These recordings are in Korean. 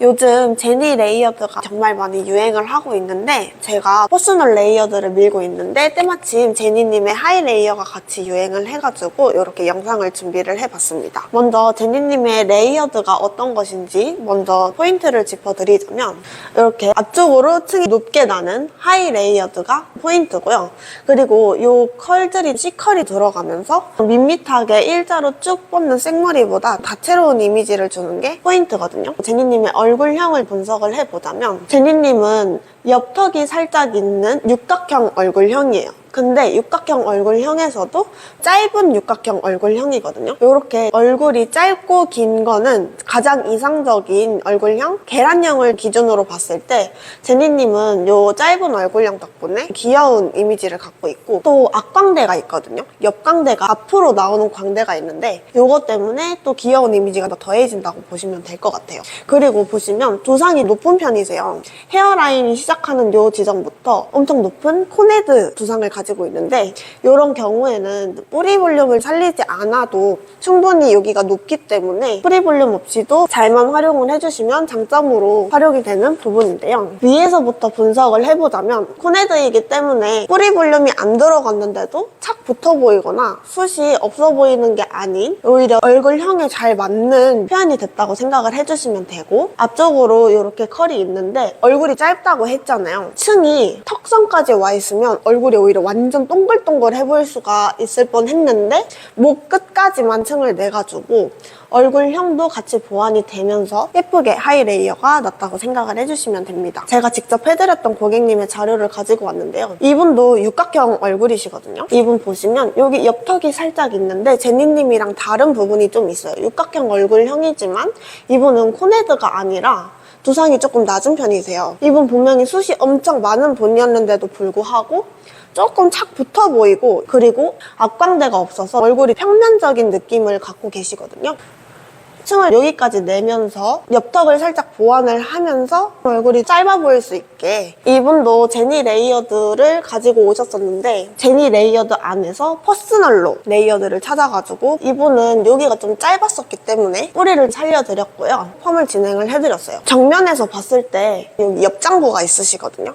요즘 제니 레이어드가 정말 많이 유행을 하고 있는데 제가 퍼스널 레이어드를 밀고 있는데 때마침 제니님의 하이 레이어가 같이 유행을 해가지고 이렇게 영상을 준비를 해봤습니다. 먼저 제니님의 레이어드가 어떤 것인지 먼저 포인트를 짚어드리자면 이렇게 앞쪽으로 층이 높게 나는 하이 레이어드가 포인트고요. 그리고 이 컬들이 C컬이 들어가면서 밋밋하게 일자로 쭉 뻗는 생머리보다 다채로운 이미지를 주는 게 포인트거든요. 제니님의 얼굴형을 분석을 해보자면 제니님은 옆턱이 살짝 있는 육각형 얼굴형이에요. 근데 육각형 얼굴형에서도 짧은 육각형 얼굴형이거든요. 이렇게 얼굴이 짧고 긴 거는 가장 이상적인 얼굴형, 계란형을 기준으로 봤을 때 제니님은 이 짧은 얼굴형 덕분에 귀여운 이미지를 갖고 있고 또 앞광대가 있거든요. 옆광대가 앞으로 나오는 광대가 있는데 이것 때문에 또 귀여운 이미지가 더 더해진다고 보시면 될 것 같아요. 그리고 보시면 두상이 높은 편이세요. 헤어라인이 시작하는 이 지점부터 엄청 높은 코네드 두상을 가지고 있는데 이런 경우에는 뿌리 볼륨을 살리지 않아도 충분히 여기가 높기 때문에 뿌리 볼륨 없이도 잘만 활용을 해주시면 장점으로 활용이 되는 부분인데요. 위에서부터 분석을 해보자면 코네드이기 때문에 뿌리 볼륨이 안 들어갔는데도 착 붙어 보이거나 숱이 없어 보이는 게 아닌 오히려 얼굴형에 잘 맞는 표현이 됐다고 생각을 해주시면 되고 앞쪽으로 이렇게 컬이 있는데 얼굴이 짧다고 했잖아요. 층이 턱선까지 와 있으면 얼굴이 오히려 완전 동글동글해 보일 수가 있을 뻔 했는데 목 끝까지만 층을 내가지고 얼굴형도 같이 보완이 되면서 예쁘게 하이 레이어가 났다고 생각을 해주시면 됩니다. 제가 직접 해드렸던 고객님의 자료를 가지고 왔는데요. 이분도 육각형 얼굴이시거든요. 이분 보시면 여기 옆턱이 살짝 있는데 제니님이랑 다른 부분이 좀 있어요. 육각형 얼굴형이지만 이분은 코네드가 아니라 두상이 조금 낮은 편이세요. 이분 분명히 숱이 엄청 많은 분이었는데도 불구하고 조금 착 붙어 보이고 그리고 앞광대가 없어서 얼굴이 평면적인 느낌을 갖고 계시거든요. 층을 여기까지 내면서 옆턱을 살짝 보완을 하면서 얼굴이 짧아 보일 수 있게 이분도 제니 레이어드를 가지고 오셨었는데 제니 레이어드 안에서 퍼스널로 레이어드를 찾아가지고 이분은 여기가 좀 짧았었기 때문에 뿌리를 살려드렸고요. 펌을 진행을 해드렸어요. 정면에서 봤을 때 여기 옆장부가 있으시거든요.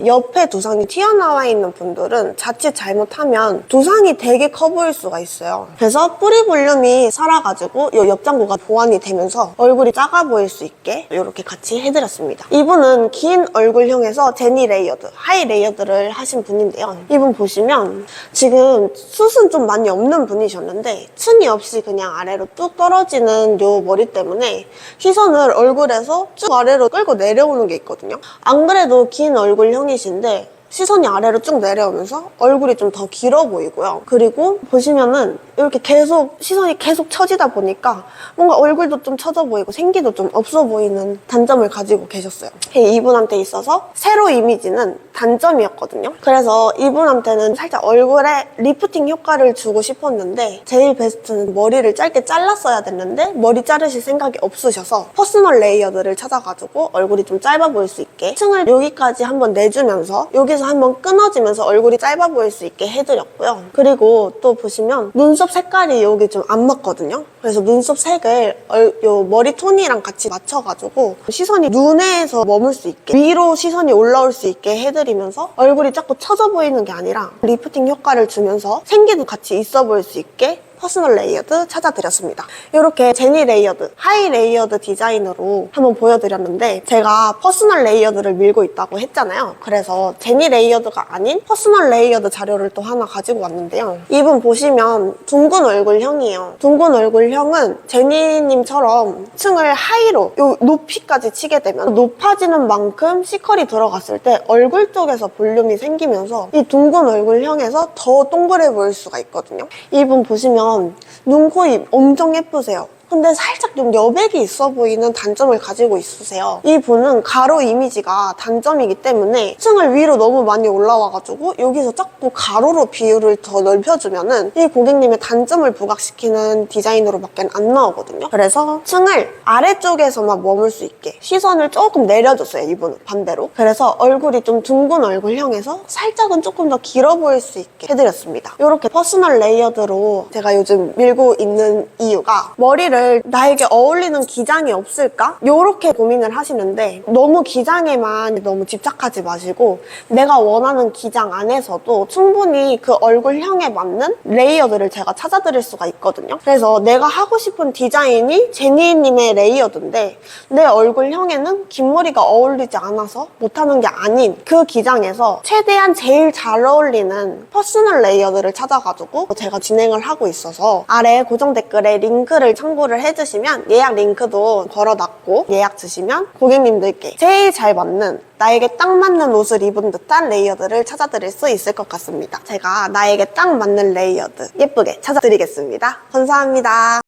옆에 두상이 튀어나와 있는 분들은 자칫 잘못하면 두상이 되게 커 보일 수가 있어요. 그래서 뿌리 볼륨이 살아가지고 이 옆장부가 보완이 되면서 얼굴이 작아 보일 수 있게 이렇게 같이 해드렸습니다. 이분은 긴 얼굴형에서 제니 레이어드, 하이 레이어드를 하신 분인데요. 이분 보시면 지금 숱은 좀 많이 없는 분이셨는데 층이 없이 그냥 아래로 뚝 떨어지는 이 머리 때문에 시선을 얼굴에서 쭉 아래로 끌고 내려오는 게 있거든요. 안 그래도 긴 얼굴형 이신데 시선이 아래로 쭉 내려오면서 얼굴이 좀 더 길어 보이고요. 그리고 보시면은 이렇게 계속 시선이 계속 처지다 보니까 뭔가 얼굴도 좀 처져 보이고 생기도 좀 없어 보이는 단점을 가지고 계셨어요. 이분한테 있어서 세로 이미지는 단점이었거든요. 그래서 이분한테는 살짝 얼굴에 리프팅 효과를 주고 싶었는데 제일 베스트는 머리를 짧게 잘랐어야 됐는데 머리 자르실 생각이 없으셔서 퍼스널 레이어드를 찾아가지고 얼굴이 좀 짧아 보일 수 있게 층을 여기까지 한번 내주면서 여기서 한번 끊어지면서 얼굴이 짧아 보일 수 있게 해드렸고요. 그리고 또 보시면 눈썹 색깔이 여기 좀 안 맞거든요. 그래서 눈썹 색을 요 머리 톤이랑 같이 맞춰가지고 시선이 눈에서 머물 수 있게 위로 시선이 올라올 수 있게 해드리면서 얼굴이 자꾸 처져 보이는 게 아니라 리프팅 효과를 주면서 생기도 같이 있어 보일 수 있게 퍼스널 레이어드 찾아드렸습니다. 이렇게 제니 레이어드, 하이 레이어드 디자인으로 한번 보여드렸는데 제가 퍼스널 레이어드를 밀고 있다고 했잖아요. 그래서 제니 레이어드가 아닌 퍼스널 레이어드 자료를 또 하나 가지고 왔는데요. 이분 보시면 둥근 얼굴형이에요. 둥근 얼굴형은 제니님처럼 층을 하이로 요 높이까지 치게 되면 높아지는 만큼 C컬이 들어갔을 때 얼굴 쪽에서 볼륨이 생기면서 이 둥근 얼굴형에서 더 동그래 보일 수가 있거든요. 이분 보시면 눈, 코, 입 엄청 예쁘세요. 근데 살짝 좀 여백이 있어 보이는 단점을 가지고 있으세요. 이분은 가로 이미지가 단점이기 때문에 층을 위로 너무 많이 올라와가지고 여기서 자꾸 가로로 비율을 더 넓혀주면은 이 고객님의 단점을 부각시키는 디자인으로밖에 안 나오거든요. 그래서 층을 아래쪽에서만 머물 수 있게 시선을 조금 내려줬어요. 이분은 반대로. 그래서 얼굴이 좀 둥근 얼굴형에서 살짝은 조금 더 길어 보일 수 있게 해드렸습니다. 이렇게 퍼스널 레이어드로 제가 요즘 밀고 있는 이유가 머리를 앞머리를 나에게 어울리는 기장이 없을까? 요렇게 고민을 하시는데 너무 기장에만 너무 집착하지 마시고 내가 원하는 기장 안에서도 충분히 그 얼굴형에 맞는 레이어드를 제가 찾아드릴 수가 있거든요. 그래서 내가 하고 싶은 디자인이 제니님의 레이어드인데 내 얼굴형에는 긴 머리가 어울리지 않아서 못하는 게 아닌 그 기장에서 최대한 제일 잘 어울리는 퍼스널 레이어드를 찾아가지고 제가 진행을 하고 있어서 아래 고정 댓글에 링크를 참고를 해주시면 예약 링크도 걸어놨고 예약 주시면 고객님들께 제일 잘 맞는 나에게 딱 맞는 옷을 입은 듯한 레이어드를 찾아드릴 수 있을 것 같습니다. 제가 나에게 딱 맞는 레이어드 예쁘게 찾아드리겠습니다. 감사합니다.